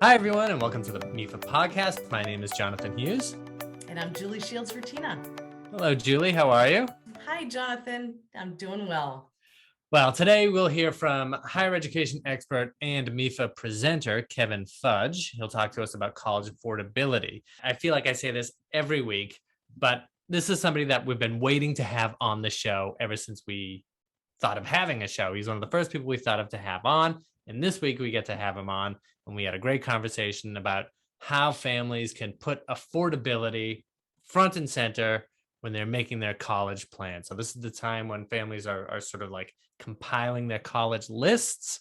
Hi, everyone, and welcome to the MEFA Podcast. My name is Jonathan Hughes. And I'm Julie Shields-Rutyna. Hello, Julie. How are you? Hi, Jonathan. I'm doing well. Well, today we'll hear from higher education expert and MEFA presenter, Kevin Fudge. He'll talk to us about college affordability. I feel like I say this every week, but this is somebody that we've been waiting to have on the show ever since we thought of having a show. He's one of the first people we thought of to have on. And this week we get to have him on, and we had a great conversation about how families can put affordability front and center when they're making their college plan. So this is the time when families are sort of like compiling their college lists.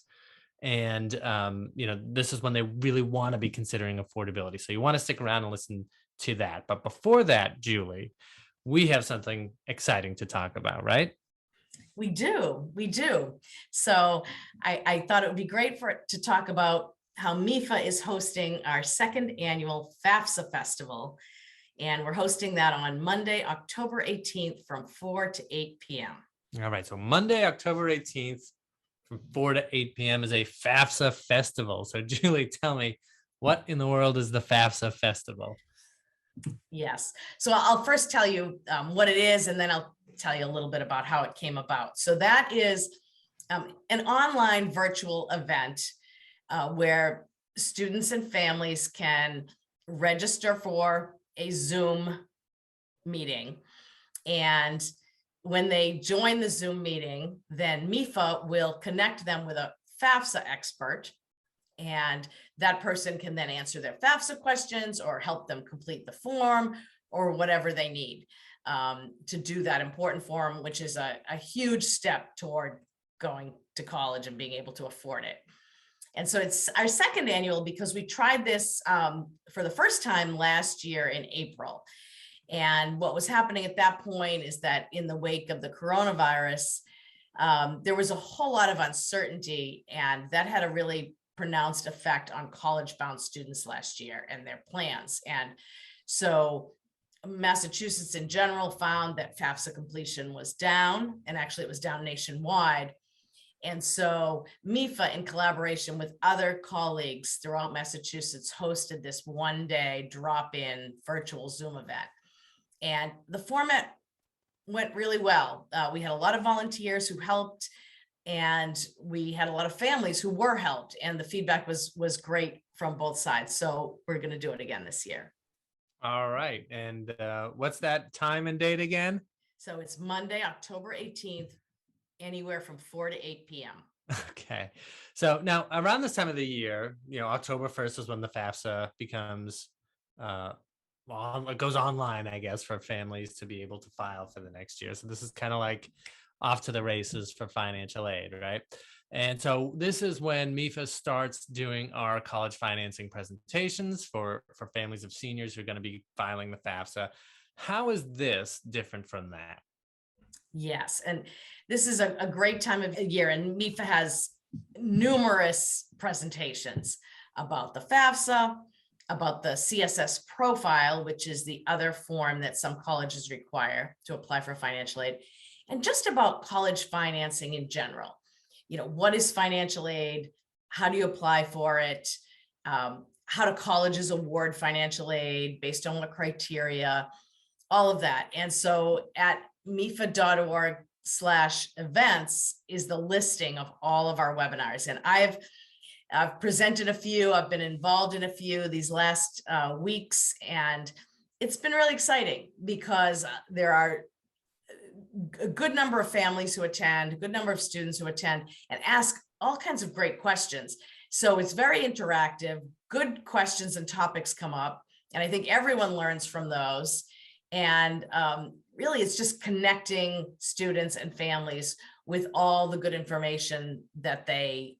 And, this is when they really want to be considering affordability. So you want to stick around and listen to that. But before that, Julie, we have something exciting to talk about, right? We do. So I thought it would be great to talk about how MEFA is hosting our second annual FAFSA Festival. And we're hosting that on Monday, October 18th from 4 to 8 p.m. All right. So Monday, October 18th from 4 to 8 p.m. is a FAFSA Festival. So Julie, tell me, what in the world is the FAFSA Festival? Yes. So I'll first tell you what it is, and then I'll tell you a little bit about how it came about. So that is an online virtual event where students and families can register for a Zoom meeting. And when they join the Zoom meeting, then MEFA will connect them with a FAFSA expert. And that person can then answer their FAFSA questions or help them complete the form or whatever they need to do that important form, which is a huge step toward going to college and being able to afford it. And so it's our second annual because we tried this for the first time last year in April. And what was happening at that point is that in the wake of the coronavirus, there was a whole lot of uncertainty, and that had a really pronounced effect on college-bound students last year and their plans. And so Massachusetts in general found that FAFSA completion was down, and actually it was down nationwide. And so MEFA, in collaboration with other colleagues throughout Massachusetts, hosted this one-day drop-in virtual Zoom event. And the format went really well. We had a lot of volunteers who helped, and we had a lot of families who were helped, and the feedback was great from both sides. So we're going to do it again this year. All right. And what's that time and date again? So it's Monday, October 18th, anywhere from 4 to 8 p.m. Okay. So now around this time of the year, October 1st is when the FAFSA becomes, it goes online, I guess, for families to be able to file for the next year. So this is kind of like off to the races for financial aid, right? And so this is when MEFA starts doing our college financing presentations for families of seniors who are going to be filing the FAFSA. How is this different from that? Yes, and this is a great time of year, and MEFA has numerous presentations about the FAFSA, about the CSS profile, which is the other form that some colleges require to apply for financial aid, and just about college financing in general. What is financial aid? How do you apply for it? How do colleges award financial aid based on what criteria? All of that. And so at mefa.org/events is the listing of all of our webinars. And I've presented a few, I've been involved in a few these last weeks, and it's been really exciting because there are a good number of families who attend, a good number of students who attend and ask all kinds of great questions. So it's very interactive, good questions and topics come up, and I think everyone learns from those. And really, it's just connecting students and families with all the good information that they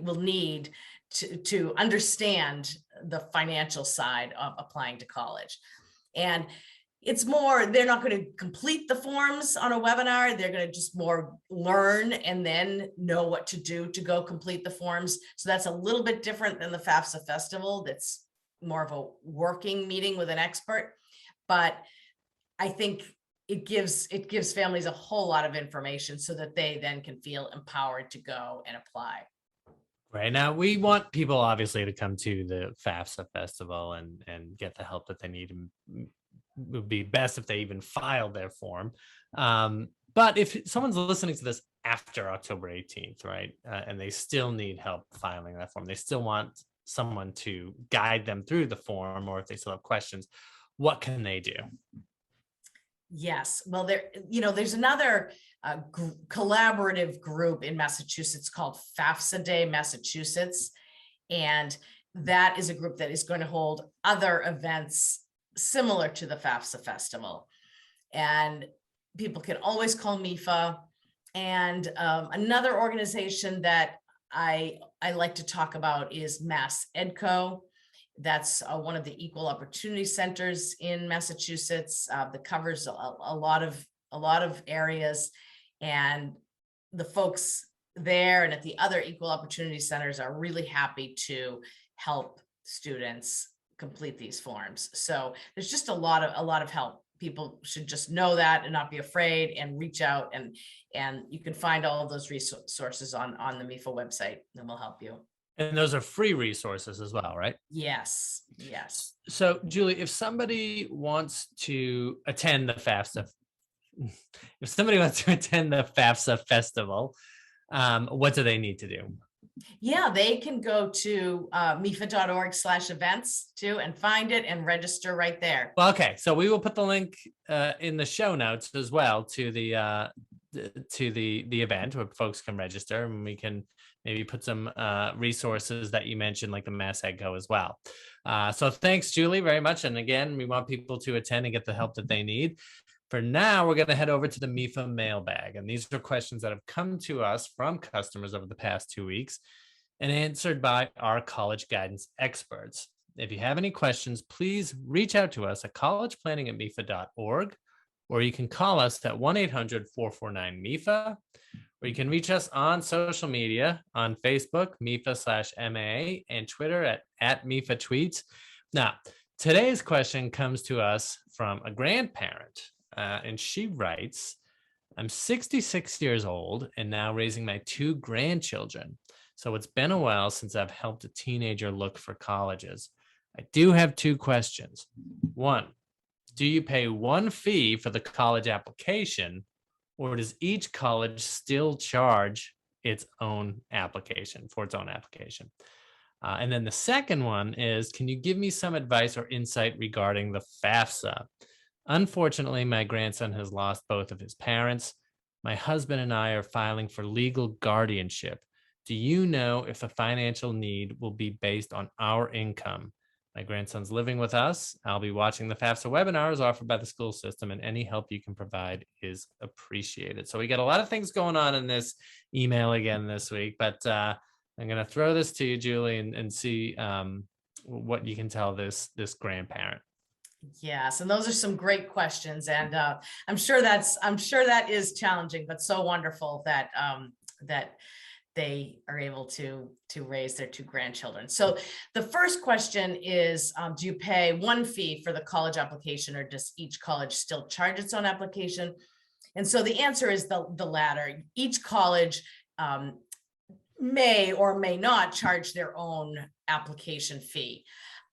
will need to understand the financial side of applying to college. And it's more, they're not going to complete the forms on a webinar. They're going to just more learn and then know what to do to go complete the forms. So that's a little bit different than the FAFSA Festival. That's more of a working meeting with an expert. But I think it gives families a whole lot of information so that they then can feel empowered to go and apply. Right. Now, we want people obviously to come to the FAFSA Festival and get the help that they need. It would be best if they even filed their form. But if someone's listening to this after October 18th, right, and they still need help filing that form, they still want someone to guide them through the form, or if they still have questions, what can they do? Yes, well, there's another collaborative group in Massachusetts called FAFSA Day Massachusetts, and that is a group that is going to hold other events similar to the FAFSA Festival. And people can always call MEFA. And another organization that I like to talk about is MassEdCO. That's one of the equal opportunity centers in Massachusetts that covers a lot of areas, and the folks there and at the other equal opportunity centers are really happy to help students complete these forms. So there's just a lot of help. People should just know that and not be afraid and reach out, and you can find all of those resources on the MEFA website, and we'll help you. And those are free resources as well, right? Yes. So, Julie, if somebody wants to attend the FAFSA, Festival, what do they need to do? Yeah, they can go to mefa.org/events too and find it and register right there. Well, okay, so we will put the link in the show notes as well to the event where folks can register, and we can maybe put some resources that you mentioned, like the MassEdCO as well. So thanks, Julie, very much. And again, we want people to attend and get the help that they need. For now, we're going to head over to the MEFA Mailbag. And these are questions that have come to us from customers over the past 2 weeks and answered by our college guidance experts. If you have any questions, please reach out to us at collegeplanning@mefa.org, or you can call us at 1-800-449-MEFA, or you can reach us on social media on Facebook, MEFA/MA, and Twitter at MEFA Tweets. Now, today's question comes to us from a grandparent, and she writes, I'm 66 years old and now raising my 2 grandchildren. So it's been a while since I've helped a teenager look for colleges. I do have 2 questions. 1, do you pay one fee for the college application, or does each college still charge its own application? And then the second one is, can you give me some advice or insight regarding the FAFSA? Unfortunately, my grandson has lost both of his parents. My husband and I are filing for legal guardianship. Do you know if the financial need will be based on our income? My grandson's living with us. I'll be watching the FAFSA webinars offered by the school system, and any help you can provide is appreciated. So we got a lot of things going on in this email again this week, but I'm going to throw this to you, Julie, and see what you can tell this grandparent. Yes, and those are some great questions, and I'm sure that is challenging, but so wonderful that that they are able to raise their 2 grandchildren. So the first question is, do you pay one fee for the college application, or does each college still charge its own application? And so the answer is the latter. Each college may or may not charge their own application fee,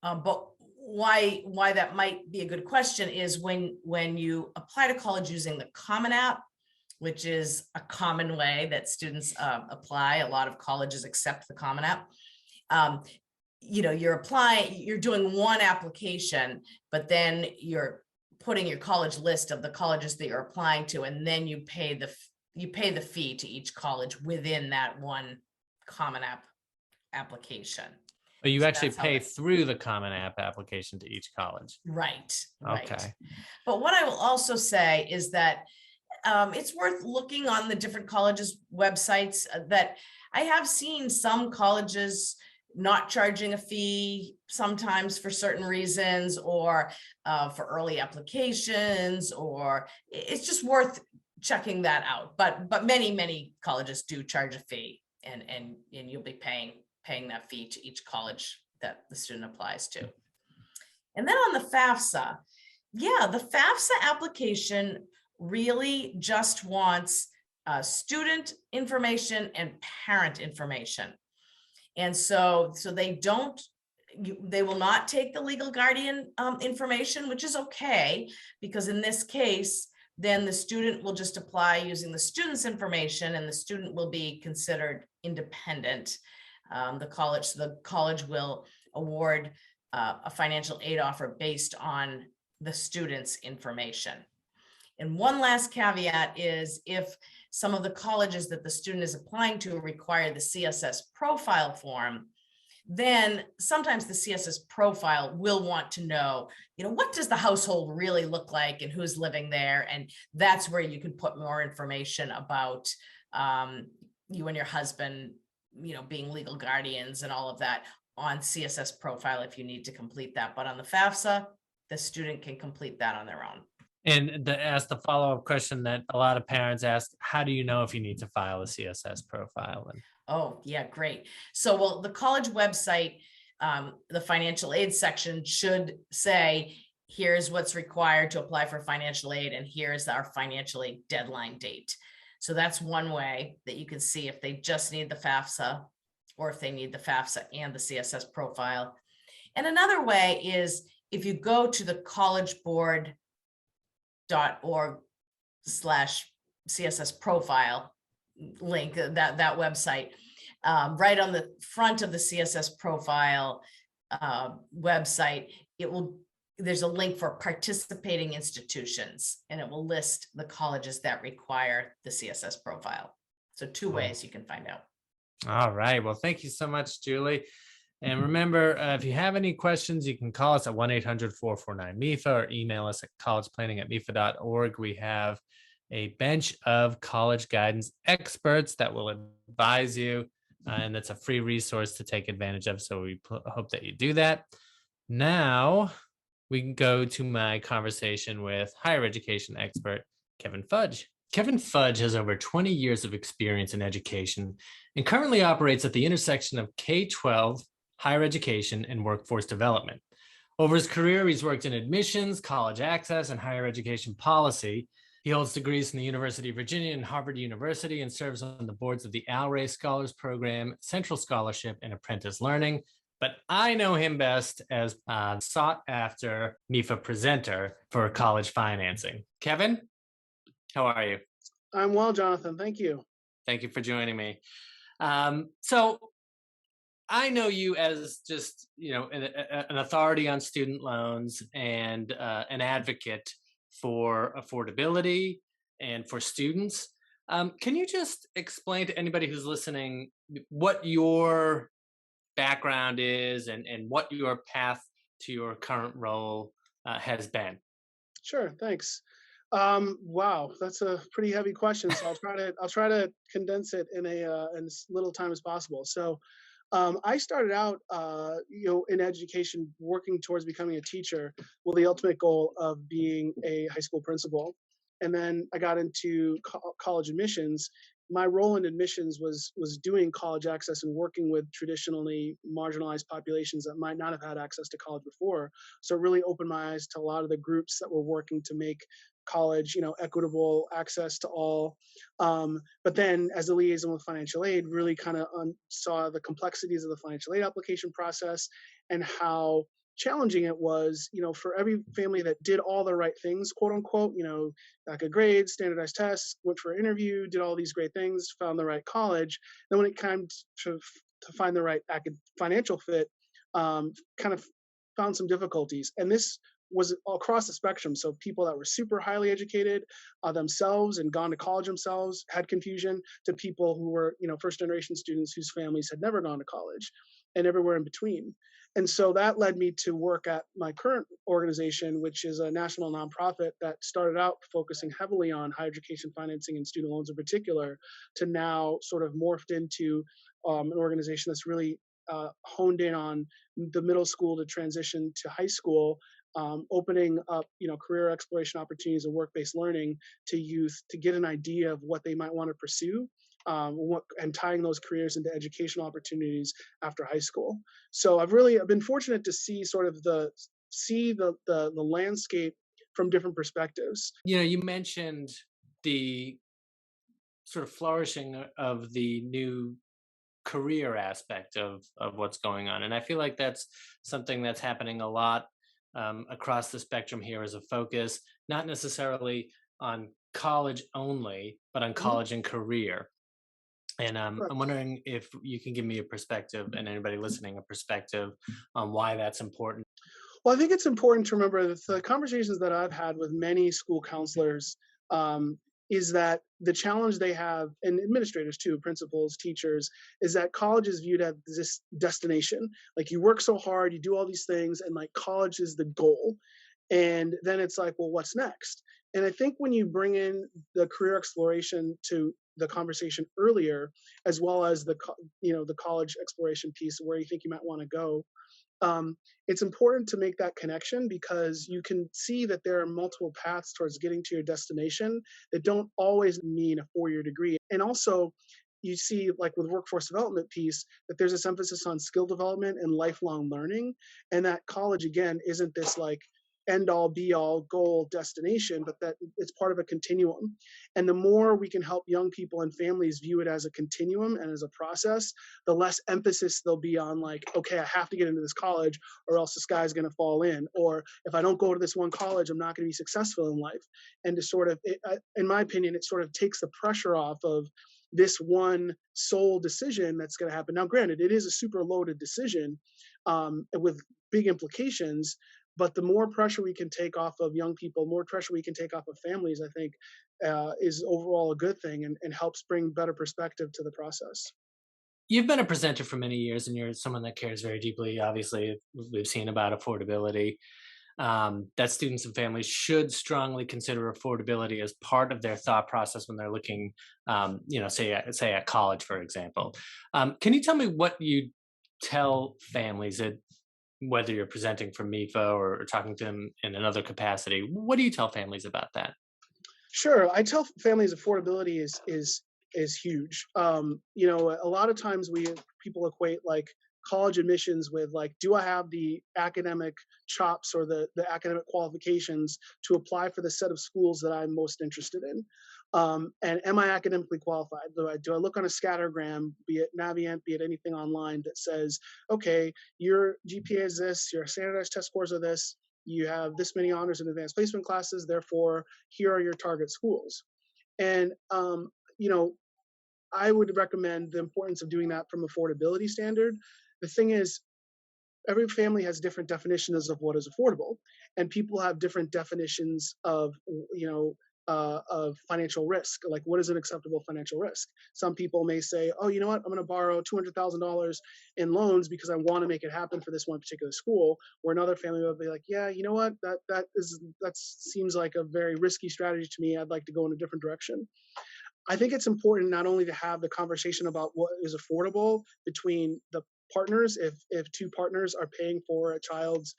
but why that might be a good question is when you apply to college using the Common App, which is a common way that students apply. A lot of colleges accept the Common App. You're doing one application, but then you're putting your college list of the colleges that you're applying to, and then you pay the fee to each college within that one Common App application. But you actually pay through the Common App application to each college. Right. Okay. But what I will also say is that it's worth looking on the different colleges' websites. That I have seen some colleges not charging a fee sometimes for certain reasons, or for early applications, or it's just worth checking that out. But many colleges do charge a fee, and you'll be paying that fee to each college that the student applies to. And then on the FAFSA, the FAFSA application really just wants student information and parent information. And so they will not take the legal guardian information, which is okay, because in this case, then the student will just apply using the student's information, and the student will be considered independent. The college will award a financial aid offer based on the student's information. And one last caveat is, if some of the colleges that the student is applying to require the CSS profile form, then sometimes the CSS profile will want to know, what does the household really look like and who's living there? And that's where you can put more information about you and your husband, being legal guardians and all of that on CSS profile if you need to complete that. But on the FAFSA, the student can complete that on their own. And ask the follow-up question that a lot of parents ask, how do you know if you need to file a CSS profile? Oh, yeah, great. So, well, the college website, the financial aid section should say, here's what's required to apply for financial aid, and here's our financial aid deadline date. So that's one way that you can see if they just need the FAFSA or if they need the FAFSA and the CSS profile. And another way is if you go to the collegeboard.org/CSS profile link, that website, right on the front of the CSS profile website, there's a link for participating institutions, and it will list the colleges that require the CSS profile. So two ways you can find out. All right. Well, thank you so much, Julie. And remember, if you have any questions, you can call us at 1-800-449-MEFA or email us at collegeplanning@mefa.org. We have a bench of college guidance experts that will advise you, and that's a free resource to take advantage of. So we hope that you do that. Now we can go to my conversation with higher education expert Kevin Fudge. Kevin Fudge has over 20 years of experience in education and currently operates at the intersection of K-12, higher education, and workforce development. Over his career, he's worked in admissions, college access, and higher education policy. He holds degrees from the University of Virginia and Harvard University and serves on the boards of the Al Ray Scholars Program, Central Scholarship, and Apprentice Learning. But I know him best as a sought-after MEFA presenter for college financing. Kevin, how are you? I'm well, Jonathan. Thank you. Thank you for joining me. So I know you as just, an authority on student loans and an advocate for affordability and for students. Can you just explain to anybody who's listening what your background is and what your path to your current role has been? Sure, thanks. Wow, that's a pretty heavy question. So I'll try to condense it in as little time as possible. So I started out, in education, working towards becoming a teacher with the ultimate goal of being a high school principal. And then I got into college admissions. My role in admissions was doing college access and working with traditionally marginalized populations that might not have had access to college before. So it really opened my eyes to a lot of the groups that were working to make college, equitable access to all. But then as a liaison with financial aid, really kind of saw the complexities of the financial aid application process and how challenging it was, for every family that did all the right things, quote unquote, like a grade, standardized tests, went for an interview, did all these great things, found the right college. Then when it came to find the right financial fit, kind of found some difficulties. And this was across the spectrum. So people that were super highly educated themselves and gone to college themselves had confusion, to people who were, first generation students whose families had never gone to college, and everywhere in between. And so that led me to work at my current organization, which is a national nonprofit that started out focusing heavily on higher education financing and student loans in particular, to now sort of morphed into an organization that's really honed in on the middle school to transition to high school, opening up, career exploration opportunities and work-based learning to youth to get an idea of what they might want to pursue, and tying those careers into educational opportunities after high school. So I've been fortunate to see sort of the landscape from different perspectives. You mentioned the sort of flourishing of the new career aspect of what's going on. And I feel like that's something that's happening a lot across the spectrum here as a focus, not necessarily on college only, but on Mhm. college and career. And I'm Correct. wondering if you can give me a perspective, and anybody listening a perspective on why that's important. Well, I think it's important to remember that the conversations that I've had with many school counselors um, is that the challenge they have, and administrators too, principals, teachers, is that college is viewed as this destination. Like you work so hard, you do all these things, and like college is the goal. And then it's like, well, what's next? And I think when you bring in the career exploration to the conversation earlier, as well as the college exploration piece where you think you might want to go, um, it's important to make that connection because you can see that there are multiple paths towards getting to your destination that don't always mean a 4-year degree. And also, you see, like with workforce development piece, that there's this emphasis on skill development and lifelong learning, and that college again isn't this like end all be all goal destination, but that it's part of a continuum. And the more we can help young people and families view it as a continuum and as a process, the less emphasis there'll be on like, okay, I have to get into this college or else the sky's going to fall in. Or if I don't go to this one college, I'm not going to be successful in life. And to sort of, in my opinion, it sort of takes the pressure off of this one sole decision that's going to happen. Now, granted, it is a super loaded decision with big implications, but the more pressure we can take off of young people, more pressure we can take off of families, I think is overall a good thing and helps bring better perspective to the process. You've been a presenter for many years, and you're someone that cares very deeply. Obviously, we've seen about affordability. That students and families should strongly consider affordability as part of their thought process when they're looking, say at college, for example. Can you tell me what you tell families that, whether you're presenting for MEFA or talking to them in another capacity, what do you tell families about that? Sure, I tell families affordability is huge. A lot of times people equate like college admissions with like, do I have the academic chops or the academic qualifications to apply for the set of schools that I'm most interested in? And am I academically qualified? Do I look on a scattergram, be it Navient, be it anything online that says, okay, your GPA is this, your standardized test scores are this, you have this many honors and advanced placement classes, therefore here are your target schools. And you know, I would recommend the importance of doing that from affordability standard. The thing is, every family has different definitions of what is affordable, and people have different definitions of financial risk. Like, what is an acceptable financial risk? Some people may say, "Oh, you know what? I'm going to borrow $200,000 in loans because I want to make it happen for this one particular school." Or another family will be like, "Yeah, you know what? That seems like a very risky strategy to me. I'd like to go in a different direction." I think it's important not only to have the conversation about what is affordable between the partners, if two partners are paying for a child's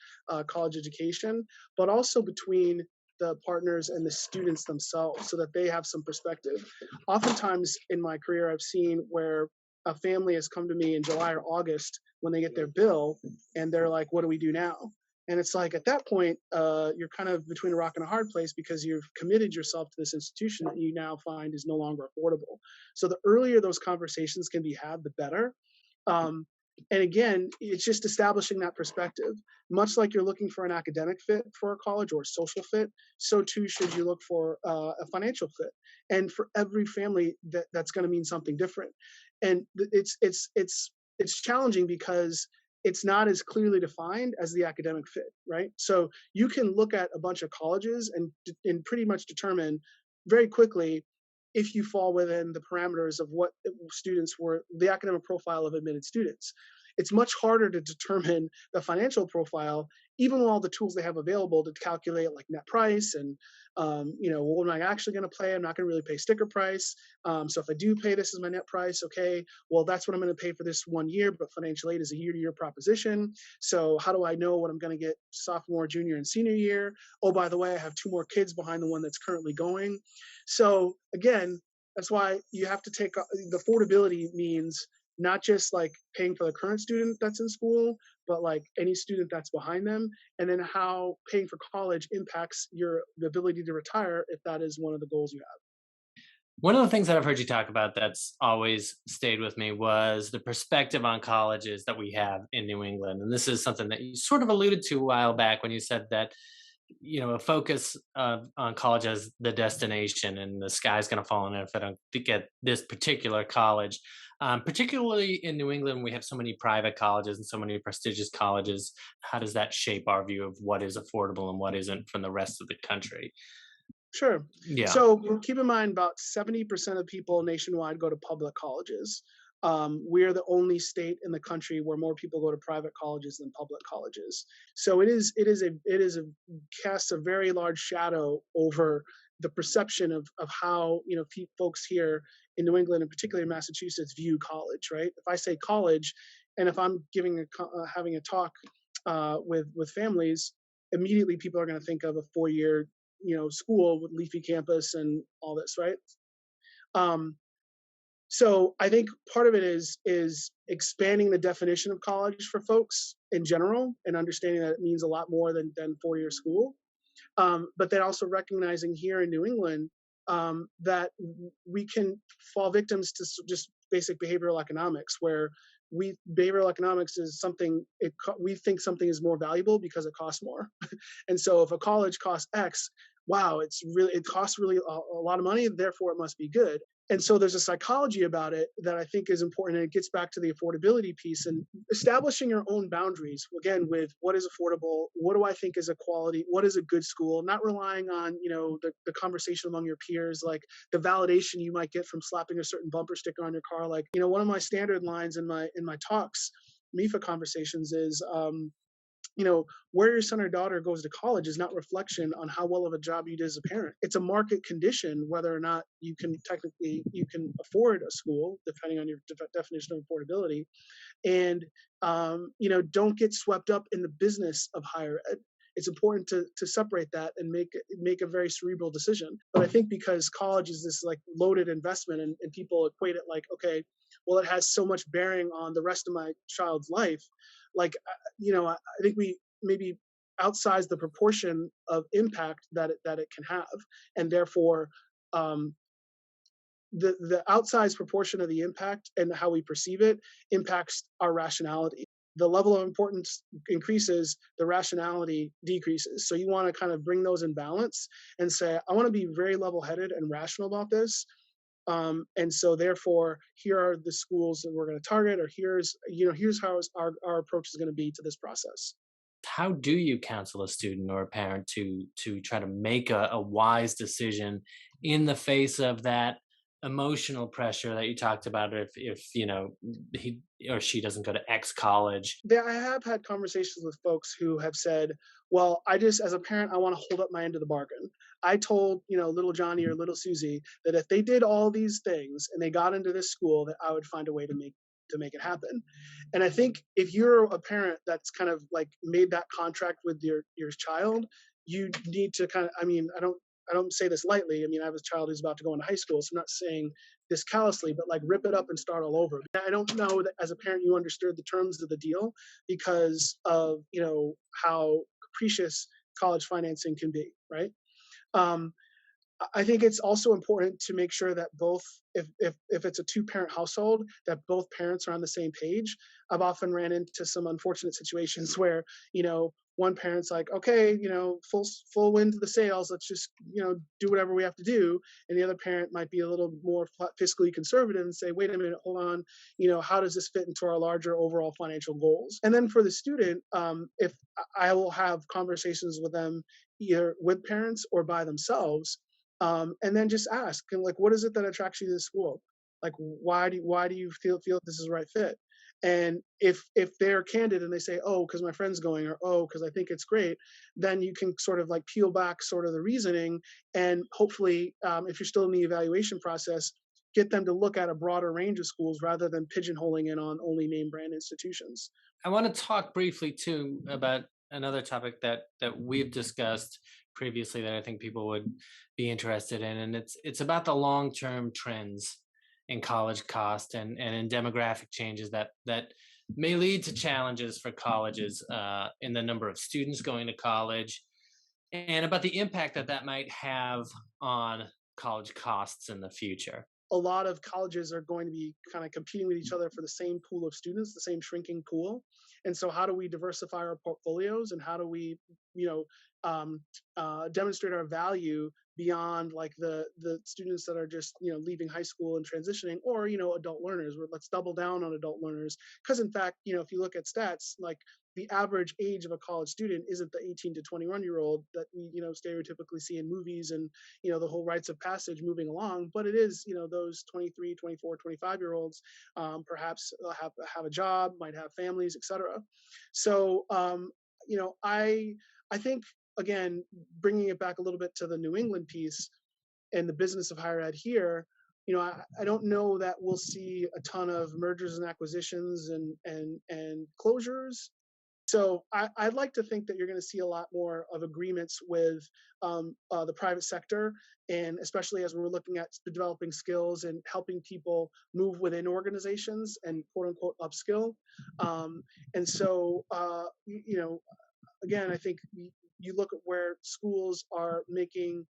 college education, but also between the partners and the students themselves so that they have some perspective. Oftentimes in my career, I've seen where a family has come to me in July or August when they get their bill and they're like, what do we do now? And it's like at that point, you're kind of between a rock and a hard place because you've committed yourself to this institution that you now find is no longer affordable. So the earlier those conversations can be had, the better. Um, and again, it's just establishing that perspective. Much like you're looking for an academic fit for a college or a social fit, so too should you look for a financial fit. And for every family, that's going to mean something different. And it's challenging because it's not as clearly defined as the academic fit, right? So you can look at a bunch of colleges and pretty much determine very quickly if you fall within the parameters of what students were, the academic profile of admitted students. It's much harder to determine the financial profile, even with all the tools they have available to calculate like net price and, what am I actually going to pay? I'm not going to really pay sticker price. So if I do pay this as my net price, okay, well, that's what I'm going to pay for this 1 year, but financial aid is a year-to-year proposition. So how do I know what I'm going to get sophomore, junior, and senior year? Oh, by the way, I have 2 more kids behind the one that's currently going. So again, that's why you have to take the affordability means not just like paying for the current student that's in school, but like any student that's behind them, and then how paying for college impacts the ability to retire if that is one of the goals you have. One of the things that I've heard you talk about that's always stayed with me was the perspective on colleges that we have in New England. And this is something that you sort of alluded to a while back when you said that, a focus on college as the destination and the sky's going to fall in if I don't get this particular college. Particularly in New England, we have so many private colleges and so many prestigious colleges. How does that shape our view of what is affordable and what isn't from the rest of the country? Sure. Yeah. So keep in mind, about 70% of people nationwide go to public colleges. We're the only state in the country where more people go to private colleges than public colleges. So it is a casts a very large shadow over the perception of how folks here in New England, and particularly in Massachusetts, view college. Right? If I say college, and if I'm having a talk with families, immediately people are going to think of a 4-year school with leafy campus and all this, right? So I think part of it is expanding the definition of college for folks in general and understanding that it means a lot more than 4-year school. But then also recognizing here in New England that we can fall victims to just basic behavioral economics, where behavioral economics is something we think something is more valuable because it costs more. And so if a college costs X, wow, it costs really a lot of money, therefore it must be good. And so there's a psychology about it that I think is important, and it gets back to the affordability piece and establishing your own boundaries, again, with what is affordable, what do I think is a quality, what is a good school, not relying on the conversation among your peers, like the validation you might get from slapping a certain bumper sticker on your car. Like, one of my standard lines in my talks, MEFA conversations, is where your son or daughter goes to college is not reflection on how well of a job you did as a parent. It's a market condition whether or not you can afford a school, depending on your definition of affordability. And don't get swept up in the business of higher ed. It's important to separate that and make a very cerebral decision. But I think because college is this like loaded investment, and people equate it like, okay, well, it has so much bearing on the rest of my child's life. Like, I think we maybe outsize the proportion of impact that it can have, and therefore the outsized proportion of the impact and how we perceive it impacts our rationality. The level of importance increases, the rationality decreases. So you want to kind of bring those in balance and say, I want to be very level-headed and rational about this. And so therefore, here are the schools that we're going to target, or here's how our approach is going to be to this process. How do you counsel a student or a parent to try to make a wise decision in the face of that emotional pressure that you talked about? If he or she doesn't go to X college. I have had conversations with folks who have said, well, as a parent, I want to hold up my end of the bargain. I told, little Johnny or little Susie that if they did all these things and they got into this school, that I would find a way to make it happen. And I think if you're a parent that's kind of like made that contract with your child, you need to kind of, I don't say this lightly. I have a child who's about to go into high school, so I'm not saying this callously, but like rip it up and start all over. I don't know that as a parent you understood the terms of the deal because of how capricious college financing can be, right? I think it's also important to make sure that both, if it's a 2-parent household, that both parents are on the same page. I've often ran into some unfortunate situations where, one parent's like, okay, full wind to the sails, let's just, do whatever we have to do. And the other parent might be a little more fiscally conservative and say, wait a minute, hold on, how does this fit into our larger overall financial goals? And then for the student, if I will have conversations with them, either with parents or by themselves, and then just ask, like, what is it that attracts you to the school? Like, why do you feel this is the right fit? And if they're candid and they say, oh, because my friend's going, or oh, because I think it's great, then you can sort of like peel back sort of the reasoning, and hopefully, if you're still in the evaluation process, get them to look at a broader range of schools rather than pigeonholing in on only name brand institutions. I want to talk briefly too about another topic that we've discussed previously that I think people would be interested in, and it's about the long-term trends in college cost and in demographic changes that may lead to challenges for colleges in the number of students going to college, and about the impact that might have on college costs in the future? A lot of colleges are going to be kind of competing with each other for the same pool of students, the same shrinking pool. And so how do we diversify our portfolios, and how do we, you know, demonstrate our value beyond like the students that are just, you know, leaving high school and transitioning, or, you know, adult learners, where let's double down on adult learners. Because in fact, you know, if you look at stats, like the average age of a college student isn't the 18 to 21-year-old that we, you know, stereotypically see in movies and, you know, the whole rites of passage moving along, but it is, you know, those 23, 24, 25-year-olds, perhaps have a job, might have families, etc. So, you know, I think, again, bringing it back a little bit to the New England piece and the business of higher ed here, you know, I don't know that we'll see a ton of mergers and acquisitions and closures. So I'd like to think that you're going to see a lot more of agreements with the private sector, and especially as we're looking at developing skills and helping people move within organizations and quote unquote upskill. And so, you know, again, I think you look at where schools are making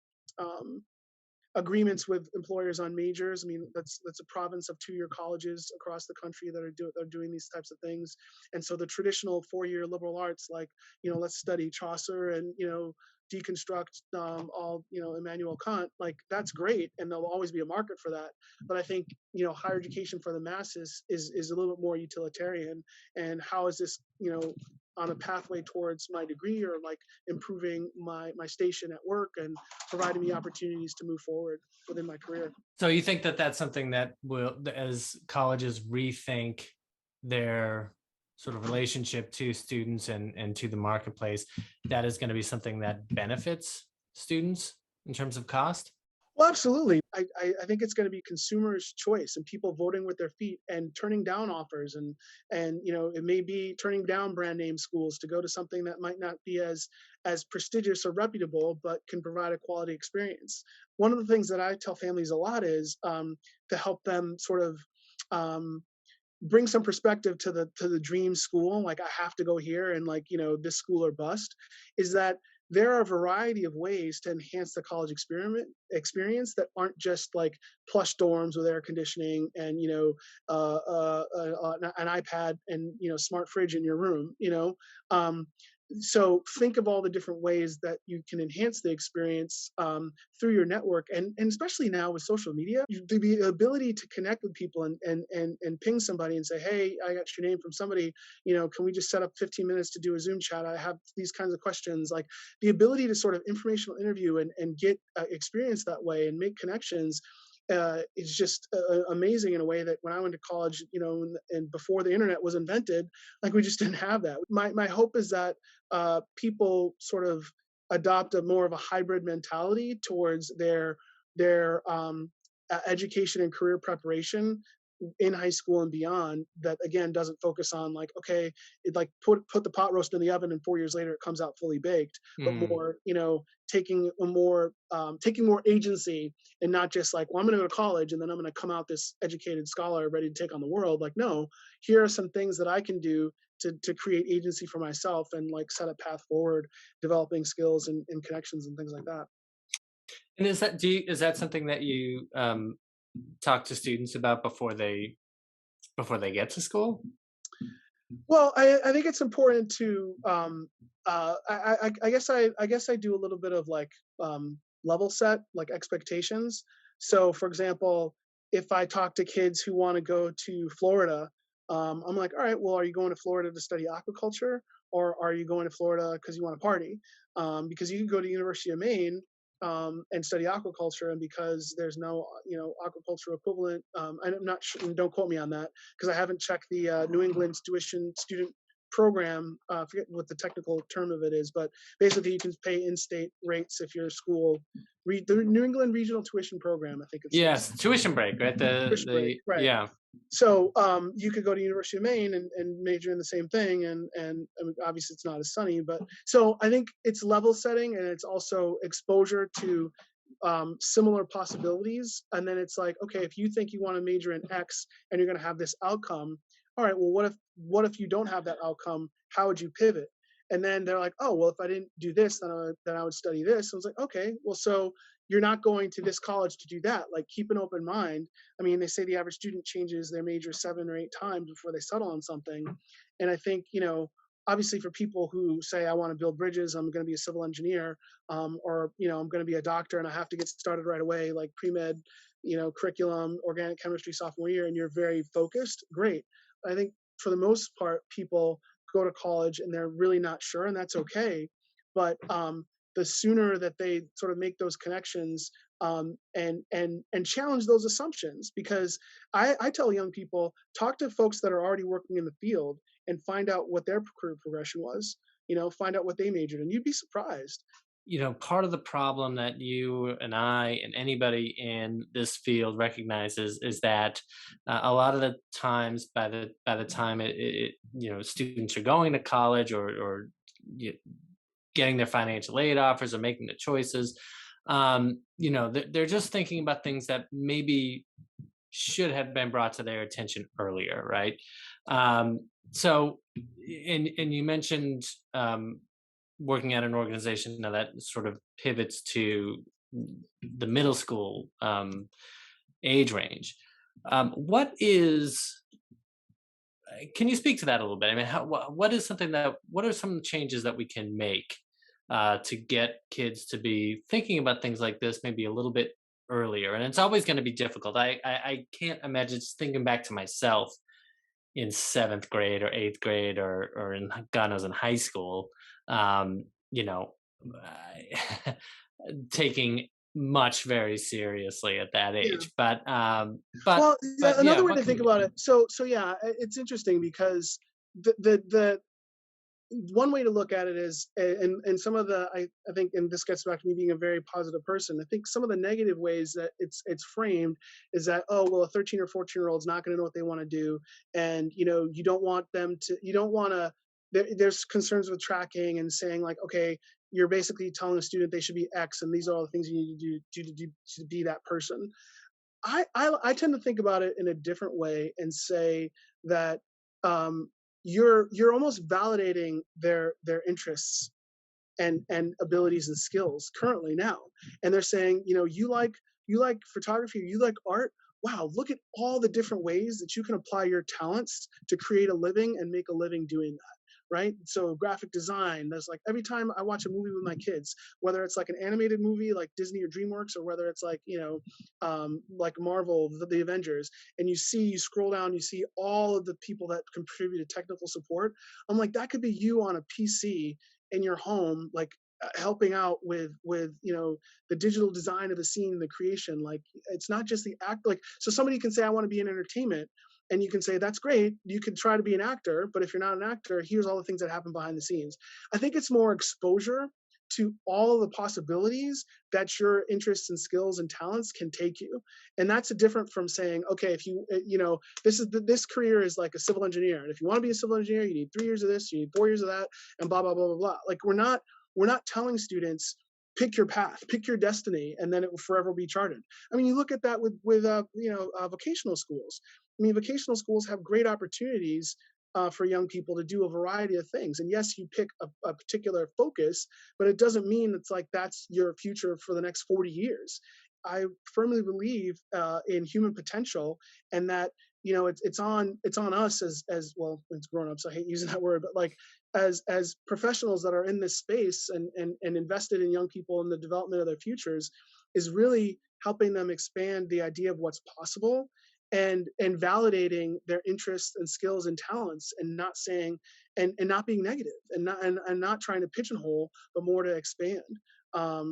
agreements with employers on majors. I mean, that's a province of two-year colleges across the country that are doing these types of things. And so the traditional four-year liberal arts, like, you know, let's study Chaucer and, you know, deconstruct all, you know, Immanuel Kant, like that's great, and there'll always be a market for that. But I think, you know, higher education for the masses is a little bit more utilitarian. And how is this, you know, on a pathway towards my degree, or like improving my station at work and providing me opportunities to move forward within my career. So you think that that's something that will, as colleges rethink their sort of relationship to students and to the marketplace, that is going to be something that benefits students in terms of cost? Well, absolutely. I think it's going to be consumers' choice and people voting with their feet and turning down offers, and you know, it may be turning down brand name schools to go to something that might not be as prestigious or reputable, but can provide a quality experience. One of the things that I tell families a lot is to help them sort of bring some perspective to the dream school, like I have to go here and, like, you know, this school or bust, is that there are a variety of ways to enhance the college experience that aren't just like plush dorms with air conditioning and, you know, an iPad and, you know, smart fridge in your room, you know. So think of all the different ways that you can enhance the experience through your network, and especially now with social media, the ability to connect with people and ping somebody and say, hey, I got your name from somebody, you know, can we just set up 15 minutes to do a Zoom chat? I have these kinds of questions. Like the ability to sort of informational interview and get experience that way and make connections is just amazing in a way that when I went to college, you know, and before the internet was invented, like we just didn't have that. My hope is that people sort of adopt a more of a hybrid mentality towards their education and career preparation in high school and beyond, that again doesn't focus on like, okay, it like put the pot roast in the oven and 4 years later it comes out fully baked, but more, you know, taking more agency, and not just like, well, I'm going to go to college and then I'm going to come out this educated scholar ready to take on the world. Like, no, here are some things that I can do to create agency for myself and like set a path forward, developing skills and connections and things like that. And is that something that you talk to students about before they get to school? Well, I think it's important to I guess I do a little bit of like level set, like expectations. So for example, if I talk to kids who want to go to Florida, I'm like, all right, well, are you going to Florida to study aquaculture, or are you going to Florida because you want to party? Because you can go to University of Maine and study aquaculture, and because there's no, you know, aquaculture equivalent, I'm not sure, and don't quote me on that because I haven't checked the New England tuition student program. I forget what the technical term of it is, but basically you can pay in-state rates if your school the New England Regional Tuition Program, I think it's. Yes, tuition break, right? Tuition break, right. Yeah. So you could go to University of Maine and major in the same thing, and I mean, obviously it's not as sunny, but so I think it's level setting, and it's also exposure to similar possibilities. And then it's like, okay, if you think you want to major in X and you're going to have this outcome, all right, well, what if you don't have that outcome? How would you pivot? And then they're like, oh, well, if I didn't do this, then I would study this. I was like, okay, well, so you're not going to this college to do that. Like, keep an open mind. I mean, they say the average student changes their major 7 or 8 times before they settle on something. And I think, obviously for people who say, I want to build bridges, I'm going to be a civil engineer, or, I'm going to be a doctor and I have to get started right away, like pre-med, curriculum, organic chemistry sophomore year, and you're very focused, great. I think for the most part, people go to college and they're really not sure, and that's okay. But the sooner that they sort of make those connections, and challenge those assumptions, because I tell young people, talk to folks that are already working in the field and find out what their career progression was, find out what they majored in. You'd be surprised. Part of the problem that you and I and anybody in this field recognizes is that a lot of the times, by the time students are going to college or getting their financial aid offers or making the choices, they're just thinking about things that maybe should have been brought to their attention earlier, right? So, and you mentioned working at an organization now that sort of pivots to the middle school age range. Can you speak to that a little bit? I mean, what are some of the changes that we can make to get kids to be thinking about things like this maybe a little bit earlier? And it's always going to be difficult. I can't imagine, just thinking back to myself in 7th grade or 8th grade or in, God knows, in high school, taking much very seriously at that age. Yeah. Another way to think about it. So yeah, it's interesting because the one way to look at it is, and some of the, I think, and this gets back to me being a very positive person, I think some of the negative ways that it's framed is that, oh, well, a 13 or 14-year-old's not going to know what they want to do. And, you don't want to, there's concerns with tracking and saying like, okay, you're basically telling a student they should be X, and these are all the things you need to do to be that person. I tend to think about it in a different way and say that, you're almost validating their interests and abilities and skills currently now. And they're saying, you like photography, you like art. Wow, look at all the different ways that you can apply your talents to create a living and make a living doing that. Right? So graphic design, there's like, every time I watch a movie with my kids, whether it's like an animated movie like Disney or DreamWorks, or whether it's like, like Marvel, the Avengers, and you scroll down, you see all of the people that contributed technical support. I'm like, that could be you on a PC in your home, like helping out with the digital design of the scene, the creation. Like, it's not just the act. Like, so somebody can say, I want to be in entertainment, and you can say, that's great, you can try to be an actor, but if you're not an actor, here's all the things that happen behind the scenes. I think it's more exposure to all of the possibilities that your interests and skills and talents can take you. And that's different from saying, okay, if this career is like a civil engineer, and if you want to be a civil engineer, you need 3 years of this, you need 4 years of that, and blah, blah, blah, blah, blah. Like, we're not telling students, pick your path, pick your destiny, and then it will forever be charted. I mean, you look at that with vocational schools. I mean, vocational schools have great opportunities for young people to do a variety of things. And yes, you pick a particular focus, but it doesn't mean it's like that's your future for the next 40 years. I firmly believe in human potential, and that it's on us as well, it's grown-ups, I hate using that word, but like as professionals that are in this space and invested in young people and the development of their futures, is really helping them expand the idea of what's possible, and validating their interests and skills and talents, and not saying and not being negative, and not trying to pigeonhole, but more to expand. My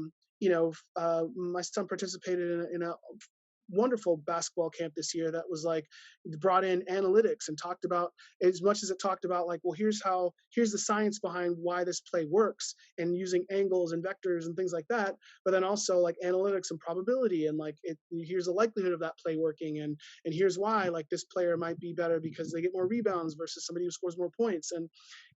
son participated in a wonderful basketball camp this year that was like, brought in analytics and talked about, as much as it talked about like, well, here's the science behind why this play works, and using angles and vectors and things like that, but then also like analytics and probability, and like here's the likelihood of that play working, and here's why like this player might be better because they get more rebounds versus somebody who scores more points. And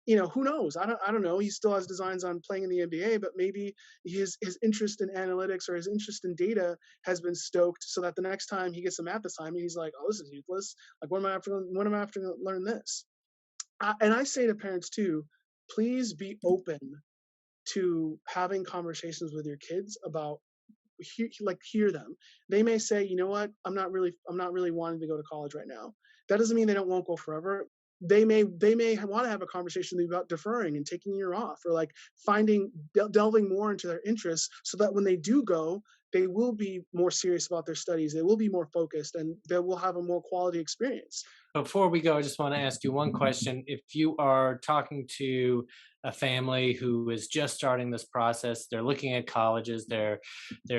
who knows? I don't know. He still has designs on playing in the NBA, but maybe his interest in analytics or his interest in data has been stoked, so that the next time he gets a math assignment, he's like, oh, this is useless. Like, when am I after to learn this? And I say to parents too, please be open to having conversations with your kids about hear them. They may say, you know what, I'm not really wanting to go to college right now. That doesn't mean they won't go forever. They may want to have a conversation about deferring and taking a year off, or like delving more into their interests, so that when they do go, they will be more serious about their studies. They will be more focused, and they will have a more quality experience. Before we go, I just want to ask you one question. If you are talking to a family who is just starting this process, they're looking at colleges, they're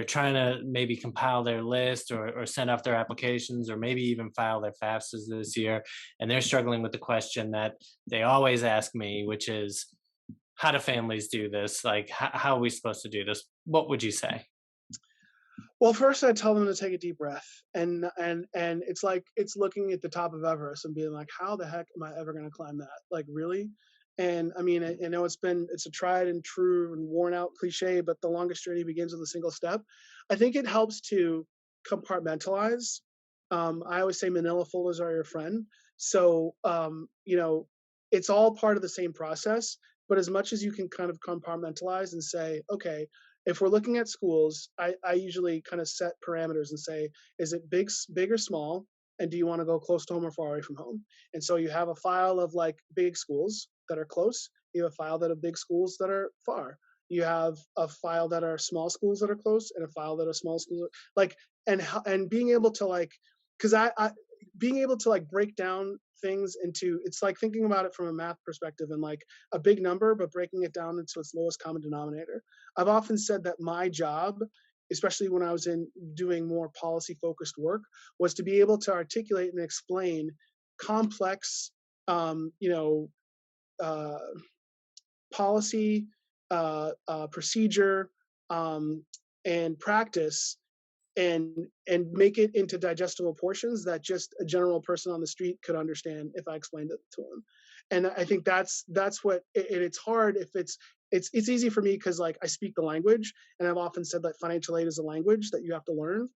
trying to maybe compile their list or send off their applications, or maybe even file their FAFSAs this year, and they're struggling with the question that they always ask me, which is, how do families do this? Like, how are we supposed to do this? What would you say? Well, first I'd tell them to take a deep breath, and it's like, it's looking at the top of Everest and being like, how the heck am I ever going to climb that? Like, really? And I mean, I know it's a tried and true and worn out cliche, but the longest journey begins with a single step. I think it helps to compartmentalize. I always say manila folders are your friend. So, it's all part of the same process, but as much as you can kind of compartmentalize and say, okay, if we're looking at schools, I usually kind of set parameters and say, is it big or small? And do you want to go close to home or far away from home? And so you have a file of like big schools that are close. You have a file that are big schools that are far. You have a file that are small schools that are close, and a file that are small schools. Like, and being able to like, because being able to like break down things into, it's like thinking about it from a math perspective and like a big number, but breaking it down into its lowest common denominator. I've often said that my job, especially when I was doing more policy focused work, was to be able to articulate and explain complex, policy, procedure, and practice, and make it into digestible portions that just a general person on the street could understand if I explained it to them. And I think that's what it's hard if it's easy for me because like I speak the language, and I've often said that financial aid is a language that you have to learn.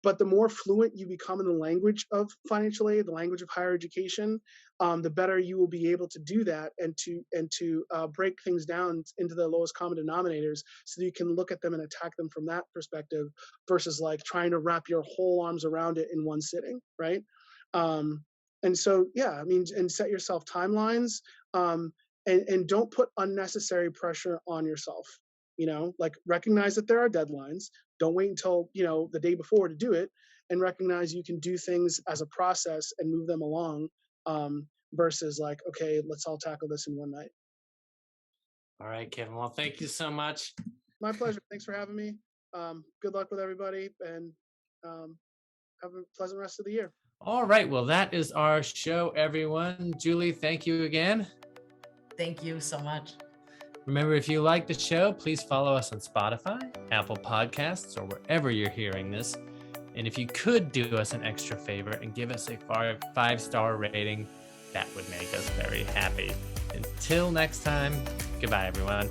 But the more fluent you become in the language of financial aid, the language of higher education, the better you will be able to do that, and to break things down into the lowest common denominators, so that you can look at them and attack them from that perspective, versus like trying to wrap your whole arms around it in one sitting, right? And so, yeah, I mean, and set yourself timelines, and don't put unnecessary pressure on yourself. Like recognize that there are deadlines. Don't wait until, the day before to do it, and recognize you can do things as a process and move them along, versus like, okay, let's all tackle this in one night. All right, Kevin. Well, thank you so much. My pleasure. Thanks for having me. Good luck with everybody, and have a pleasant rest of the year. All right. Well, that is our show, everyone. Julie, thank you again. Thank you so much. Remember, if you like the show, please follow us on Spotify, Apple Podcasts, or wherever you're hearing this. And if you could do us an extra favor and give us a 5-star rating, that would make us very happy. Until next time, goodbye, everyone.